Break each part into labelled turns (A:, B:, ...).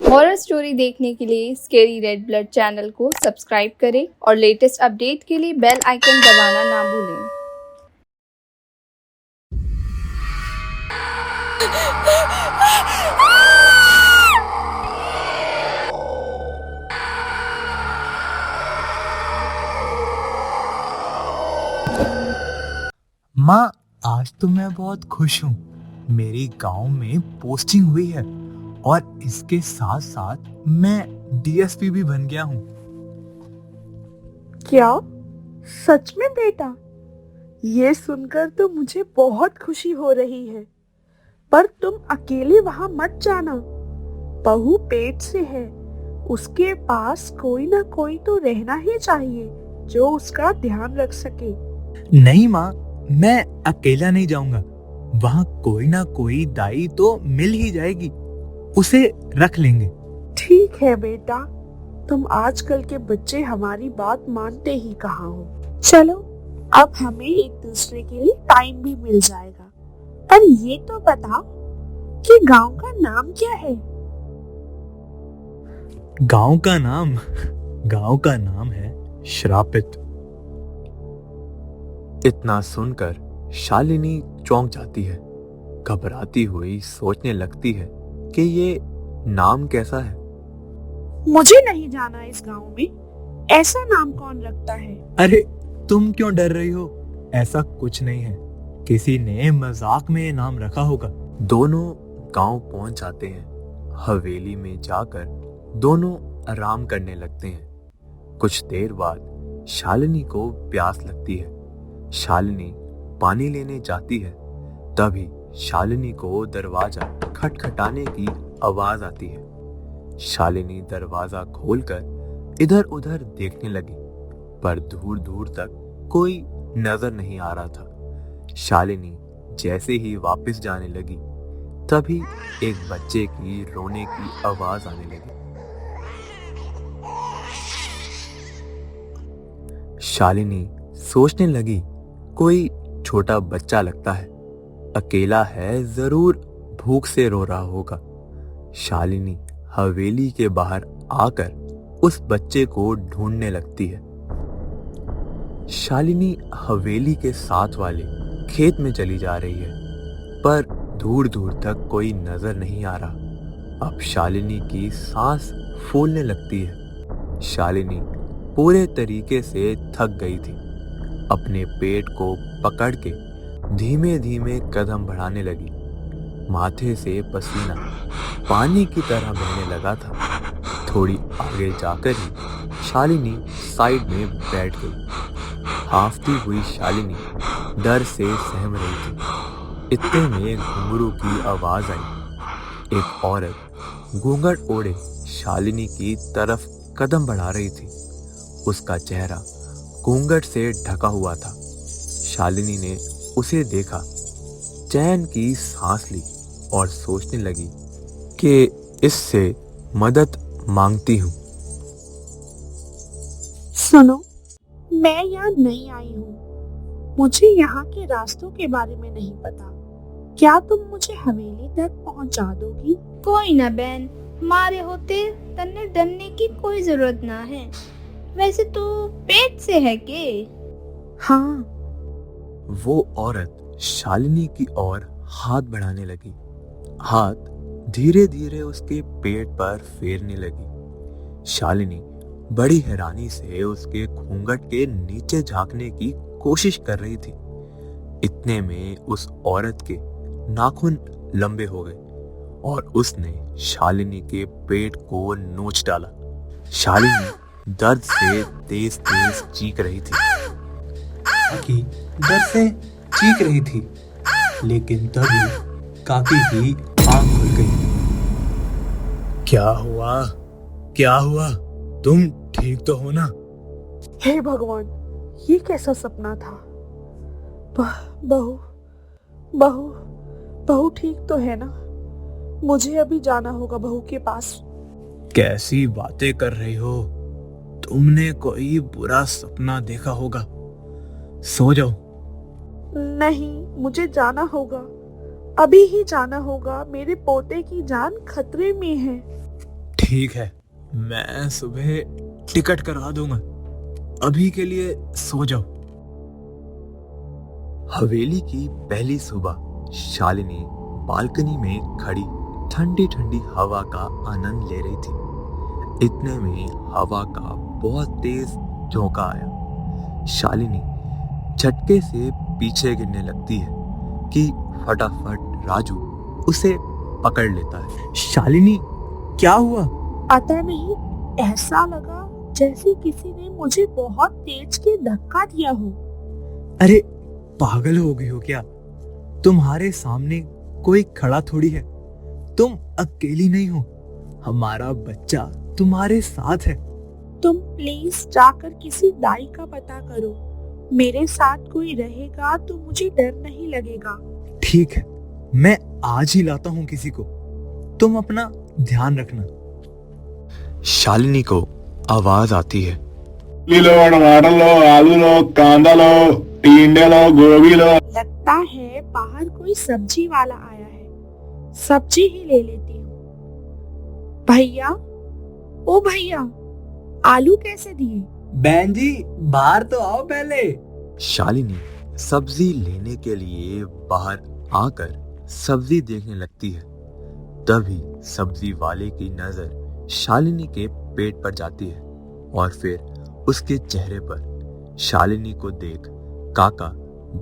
A: Horror story देखने के लिए स्केरी रेड ब्लड चैनल को सब्सक्राइब करें और लेटेस्ट अपडेट के लिए बेल आइकन दबाना ना भूलें।
B: माँ, आज तो मैं बहुत खुश हूँ। मेरी गांव में पोस्टिंग हुई है और इसके साथ साथ मैं डीएसपी भी बन गया हूँ।
C: क्या? सच में बेटा? ये सुनकर तो मुझे बहुत खुशी हो रही है। पर तुम अकेले वहां मत जाना। बहू पेट से है, उसके पास कोई ना कोई तो रहना ही चाहिए जो उसका ध्यान रख सके।
B: नहीं माँ, मैं अकेला नहीं जाऊंगा। वहाँ कोई ना कोई दाई तो मिल ही जाएगी, उसे रख लेंगे।
C: ठीक है बेटा, तुम आजकल के बच्चे हमारी बात मानते ही कहाँ हो। चलो, अब हमें एक दूसरे के लिए टाइम भी मिल जाएगा। पर ये तो बताओ कि गांव का नाम क्या है?
B: गांव का नाम है श्रापित। इतना सुनकर शालिनी चौंक जाती है। घबराती हुई सोचने लगती है कि ये नाम कैसा है।
C: मुझे नहीं जाना इस गांव में। ऐसा नाम कौन रखता है?
B: अरे, तुम क्यों डर रही हो? ऐसा कुछ नहीं है, किसी ने मजाक में ये नाम रखा होगा। दोनों गांव पहुंच जाते हैं। हवेली में जाकर दोनों आराम करने लगते हैं। कुछ देर बाद शालिनी को प्यास लगती है। शालिनी पानी लेने जाती है। तभी शालिनी को दरवाजा खटखटाने की आवाज आती है। शालिनी दरवाजा खोलकर इधर उधर देखने लगी, पर दूर दूर तक कोई नजर नहीं आ रहा था। शालिनी जैसे ही वापस जाने लगी, तभी एक बच्चे की रोने की आवाज आने लगी। शालिनी सोचने लगी, कोई छोटा बच्चा लगता है, अकेला है, जरूर भूख से रो रहा होगा। शालिनी हवेली के बाहर आकर उस बच्चे को ढूंढने लगती है। शालिनी हवेली के साथ वाले खेत में चली जा रही है, पर दूर दूर तक कोई नजर नहीं आ रहा। अब शालिनी की सांस फूलने लगती है। शालिनी पूरे तरीके से थक गई थी। अपने पेट को पकड़ के धीमे धीमे कदम बढ़ाने लगी। माथे से पसीना पानी की तरह बहने लगा था। थोड़ी आगे जाकर ही शालिनी साइड में बैठ गई। हांफती हुई शालिनी डर से सहम रही थी। इतने में घुंघरू की आवाज आई। एक औरत घूंघट ओढ़े शालिनी की तरफ कदम बढ़ा रही थी। उसका चेहरा घूंघट से ढका हुआ था। शालिनी ने उसे देखा, चैन की सांस ली और सोचने लगी कि इससे मदद मांगती हूँ।
C: सुनो, मैं यहाँ नई आई हूँ। मुझे यहाँ के रास्तों के बारे में नहीं पता। क्या तुम मुझे हवेली तक पहुँचा दोगी?
A: कोई ना बहन, हमारे होते तन्ने डरने की कोई जरूरत ना है। वैसे तो पेट से है के?
C: हाँ।
B: वो औरत शालिनी की ओर हाथ बढ़ाने लगी। हाथ धीरे धीरे उसके पेट पर फेरने लगी। शालिनी बड़ी हैरानी से उसके घूंघट के नीचे झांकने की कोशिश कर रही थी। इतने में उस औरत के नाखून लंबे हो गए और उसने शालिनी के पेट को नोच डाला। शालिनी दर्द से तेज तेज चीख रही थी। लेकिन तभी काकी की आंख खुल गई। क्या हुआ? तुम ठीक तो हो ना?
C: हे भगवान, ये कैसा सपना था? बहू बहू बहू ठीक तो है ना? मुझे अभी जाना होगा बहू के पास।
B: कैसी बातें कर रही हो? तुमने कोई बुरा सपना देखा होगा। सो जाओ।
C: नहीं, मुझे जाना होगा। अभी ही जाना होगा। मेरे पोते की जान खतरे में है।
B: ठीक है, मैं सुबह टिकट करवा दूंगा। अभी के लिए सो जाओ। हवेली की पहली सुबह शालिनी बालकनी में खड़ी ठंडी ठंडी हवा का आनंद ले रही थी। इतने में हवा का बहुत तेज झोंका आया। शालिनी झटके से पीछे गिरने लगती है कि फटाफट राजू उसे पकड़ लेता है। शालिनी, क्या हुआ?
C: पता नहीं, ऐसा लगा जैसे किसी ने मुझे बहुत तेज के धक्का दिया हो।
B: अरे पागल हो गई हो क्या? तुम्हारे सामने कोई खड़ा थोड़ी है। तुम अकेली नहीं हो, हमारा बच्चा तुम्हारे साथ है।
C: तुम प्लीज जाकर किसी दाई का पता करो। मेरे साथ कोई रहेगा तो मुझे डर नहीं लगेगा।
B: ठीक है, मैं आज ही लाता हूँ किसी को। तुम अपना ध्यान रखना। शालिनी को आवाज आती है।
D: लो, टमाटर लो, आलू लो, कांदा लो, टिंडे लो, गोभी लो।
C: लगता है बाहर कोई सब्जी वाला आया है। सब्जी ही ले लेती हूँ। भैया, ओ भैया, आलू कैसे दिए?
B: बहन जी, बाहर तो आओ पहले। शालिनी सब्जी लेने के लिए बाहर आकर सब्जी देखने लगती है। तभी सब्जी वाले की नजर शालिनी के पेट पर जाती है और फिर उसके चेहरे पर। शालिनी को देख काका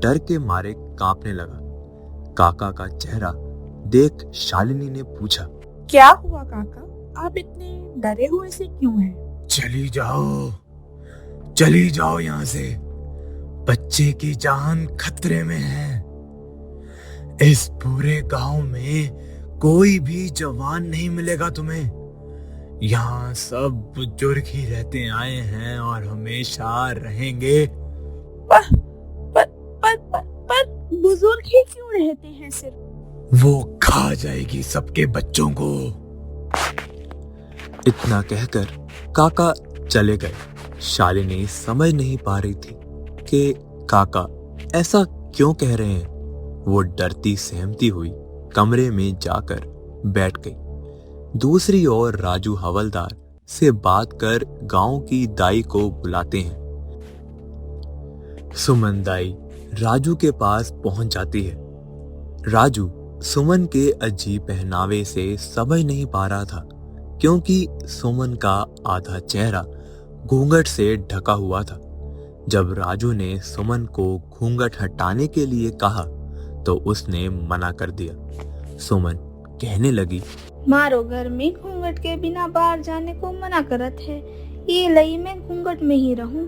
B: डर के मारे कांपने लगा। काका का चेहरा देख शालिनी ने पूछा,
C: क्या हुआ काका? आप इतने डरे हुए से क्यों हैं?
B: चली जाओ यहाँ से। बच्चे की जान खतरे में है। इस पूरे गांव में कोई भी जवान नहीं मिलेगा तुम्हें। यहाँ सब बुजुर्ग ही रहते आए हैं और हमेशा रहेंगे।
C: पर बुजुर्ग ही क्यों रहते हैं सिर्फ?
B: वो खा जाएगी सबके बच्चों को। इतना कहकर काका चले गए। शालिनी समझ नहीं पा रही थी कि काका ऐसा क्यों कह रहे हैं। वो डरती सहमती हुई कमरे में जाकर बैठ गई। दूसरी ओर राजू हवलदार से बात कर गांव की दाई को बुलाते हैं। सुमन दाई राजू के पास पहुंच जाती है। राजू सुमन के अजीब पहनावे से समझ नहीं पा रहा था, क्योंकि सुमन का आधा चेहरा घूंघट से ढका हुआ था। जब राजू ने सुमन को घूंघट हटाने के लिए कहा तो उसने मना कर दिया। सुमन कहने लगी,
A: मारो घर में घूंघट के बिना बाहर जाने को मना करत है। ये लई मैं घूंघट में ही रहूं।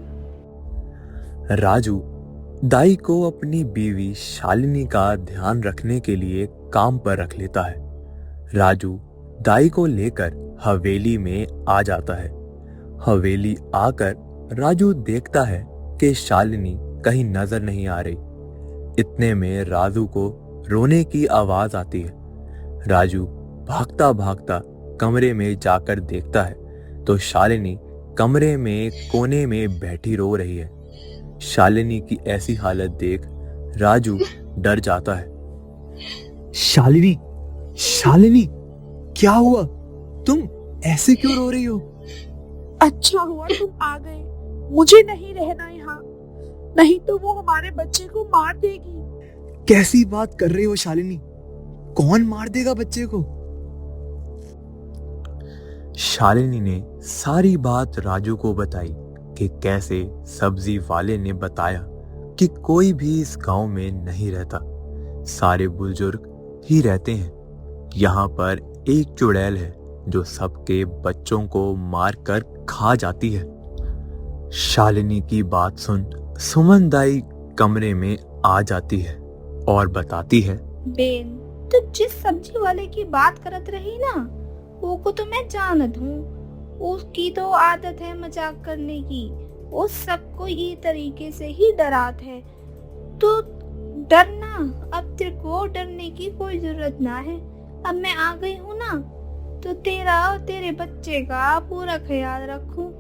B: राजू दाई को अपनी बीवी शालिनी का ध्यान रखने के लिए काम पर रख लेता है। राजू दाई को लेकर हवेली में आ जाता है। हवेली आकर राजू देखता है कि शालिनी कहीं नजर नहीं आ रही। इतने में राजू को रोने की आवाज आती है। राजू भागता भागता कमरे में जाकर देखता है तो शालिनी कमरे में कोने में बैठी रो रही है। शालिनी की ऐसी हालत देख राजू डर जाता है। शालिनी, शालिनी, क्या हुआ? तुम ऐसे क्यों रो रही हो?
C: अच्छा हुआ तुम आ गए। मुझे नहीं रहना यहाँ, नहीं तो वो हमारे बच्चे को मार देगी।
B: कैसी बात कर रही हो शालिनी? कौन मार देगा बच्चे को? शालिनी ने सारी बात राजू को बताई कि कैसे सब्जी वाले ने बताया कि कोई भी इस गांव में नहीं रहता, सारे बुजुर्ग ही रहते हैं। यहाँ पर एक चुड़ैल है जो सबके बच्चों को मारकर खा जाती है। शालिनी की बात सुन सुमन दाई कमरे में आ जाती है और बताती है,
A: बेन, तो जिस सब्जी वाले की बात करत रही ना, वो को तो मैं जानत हूँ। उसकी तो आदत है मजाक करने की। वो सबको ये तरीके से ही डरात है। तो डरना, अब तेरे को डरने की कोई जरूरत ना है। अब मैं आ गई हूँ ना, तो तेरा और तेरे बच्चे का पूरा ख्याल रखूं।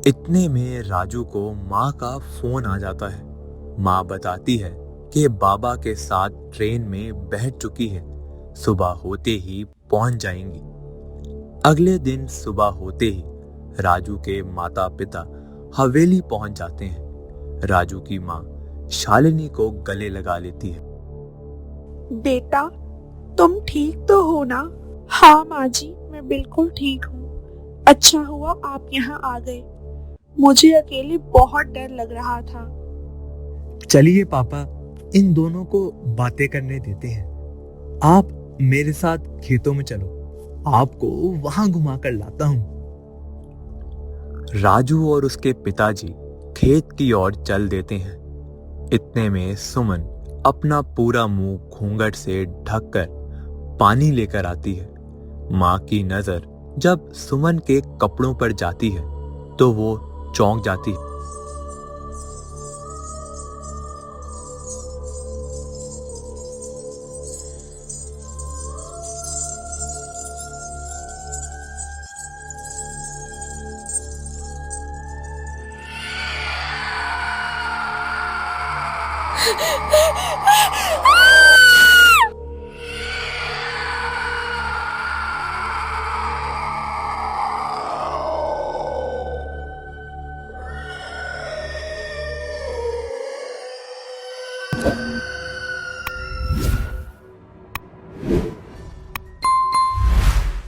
B: इतने में राजू को माँ का फोन आ जाता है। माँ बताती है कि बाबा के साथ ट्रेन में बैठ चुकी है, सुबह होते ही पहुंच जाएंगी। अगले दिन सुबह होते ही राजू के माता पिता हवेली पहुंच जाते हैं। राजू की माँ शालिनी को गले लगा लेती है।
C: बेटा, तुम ठीक तो हो ना? हाँ माँ जी, मैं बिल्कुल ठीक हूँ। अच्छा हुआ आप यहाँ आ गए। मुझे अकेले बहुत डर लग रहा था।
B: चलिए पापा, इन दोनों को बातें करने देते हैं। आप मेरे साथ खेतों में चलो, आपको वहां घुमा कर लाता हूं। राजू और उसके पिताजी खेत की ओर चल देते हैं। इतने में सुमन अपना पूरा मुंह घूंघट से ढककर पानी लेकर आती है। माँ की नजर जब सुमन के कपड़ों पर जाती है तो वो चौंक जाती है।